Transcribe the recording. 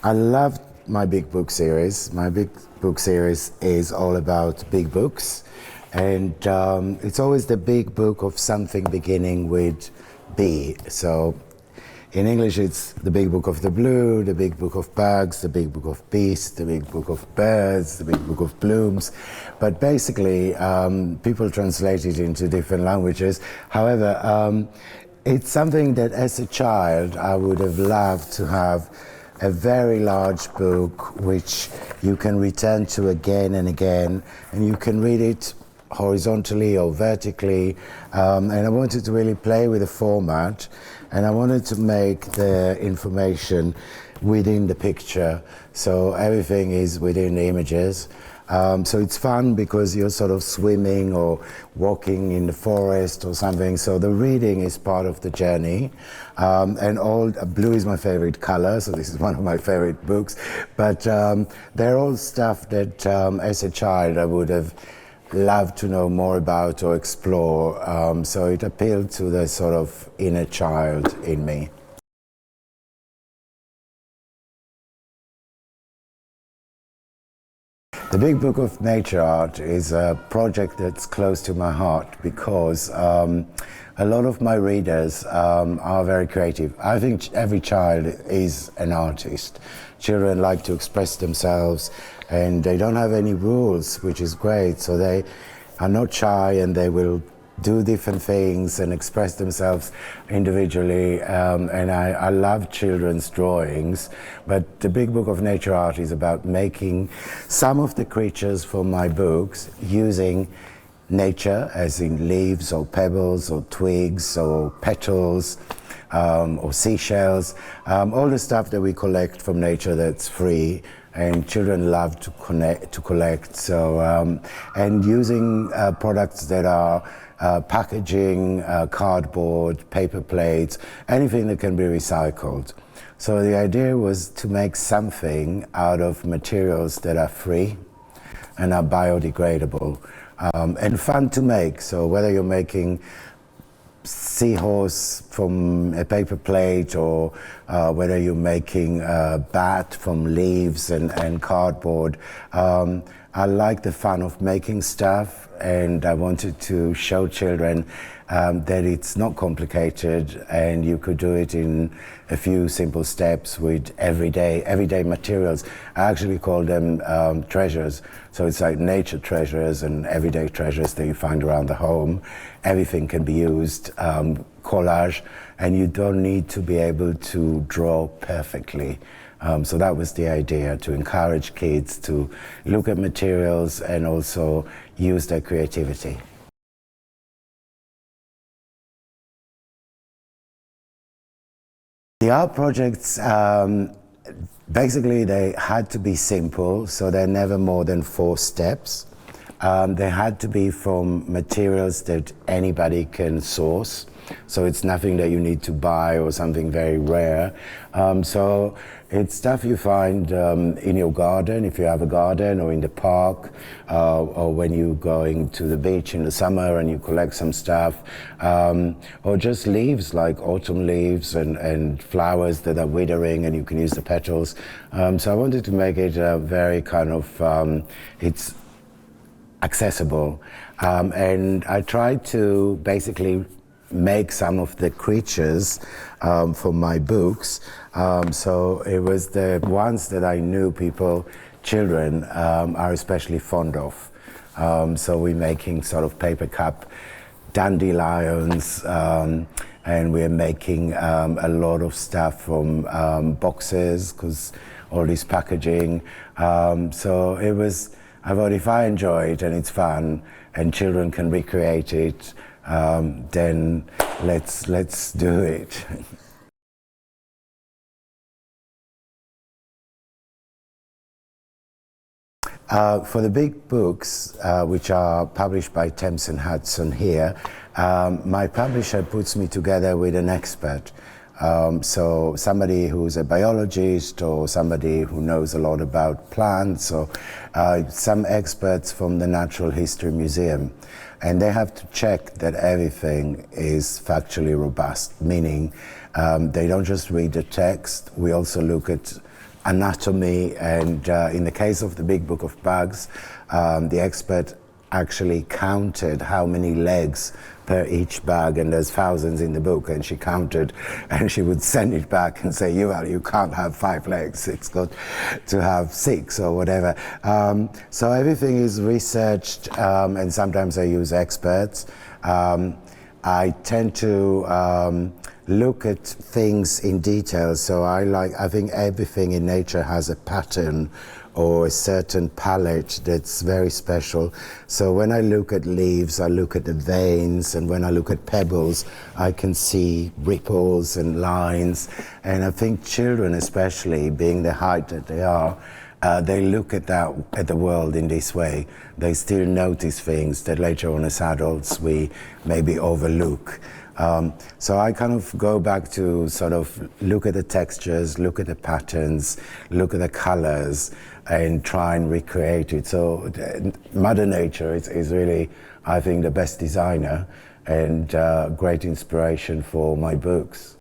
I loved my big book series. My big book series is all about big books, and it's always the big book of something beginning with B. So in English, it's the big book of the blue, the big book of bugs, the big book of beasts, the big book of birds, the big book of blooms. But basically, people translate it into different languages. However, it's something that as a child, I would have loved to have a very large book which you can return to again and again, and you can read it horizontally or vertically, and I wanted to really play with the format, and I wanted to make the information within the picture, so everything is within the images. So it's fun because you're sort of swimming or walking in the forest or something, so the reading is part of the journey. And blue is my favorite color, so this is one of my favorite books, but they're all stuff that as a child I would have loved to know more about or explore, so it appealed to the sort of inner child in me. The Big Book of Nature Art is a project that's close to my heart because a lot of my readers are very creative. I think every child is an artist. Children like to express themselves and they don't have any rules, which is great. So they are not shy and they will do different things and express themselves individually, and I love children's drawings, but the Big Book of Nature Art is about making some of the creatures from my books using nature, as in leaves or pebbles or twigs or petals or seashells, all the stuff that we collect from nature that's free. And children love to collect. So, and using products that are packaging, cardboard, paper plates, anything that can be recycled. So the idea was to make something out of materials that are free and are biodegradable and fun to make. So whether you're making seahorse from a paper plate or whether you're making a bat from leaves and cardboard. I like the fun of making stuff, and I wanted to show children that it's not complicated and you could do it in a few simple steps with everyday materials. I actually call them treasures. So it's like nature treasures and everyday treasures that you find around the home. Everything can be used, collage, and you don't need to be able to draw perfectly. So that was the idea, to encourage kids to look at materials and also use their creativity. The art projects, basically they had to be simple, so they're never more than 4 steps. They had to be from materials that anybody can source, so it's nothing that you need to buy or something very rare. So it's stuff you find in your garden, if you have a garden, or in the park, or when you're going to the beach in the summer and you collect some stuff, or just leaves like autumn leaves and flowers that are withering and you can use the petals. So I wanted to make it very kind of, it's accessible, and I tried to basically make some of the creatures from my books, so it was the ones that I knew children are especially fond of. So we're making sort of paper cup dandelions, and we're making a lot of stuff from boxes, because all this packaging. So it was, I thought if I enjoy it and it's fun and children can recreate it, then let's do it. For the big books, which are published by Thames and Hudson here, my publisher puts me together with an expert. So somebody who's a biologist or somebody who knows a lot about plants, or some experts from the Natural History Museum. And they have to check that everything is factually robust, meaning they don't just read the text, we also look at anatomy, and in the case of the Big Book of Bugs, the expert actually counted how many legs per each bug, and there's thousands in the book, and she counted, and she would send it back and say, Yuval, you can't have 5 legs, it's got to have 6 or whatever. So everything is researched, and sometimes I use experts. I tend to look at things in detail, so I think everything in nature has a pattern or a certain palette that's very special. So when I look at leaves, I look at the veins, and when I look at pebbles, I can see ripples and lines. And I think children, especially, being the height that they are, they look at the world in this way. They still notice things that later on as adults we maybe overlook. So I kind of go back to sort of look at the textures, look at the patterns, look at the colors, and try and recreate it. So Mother Nature is really, I think, the best designer and great inspiration for my books.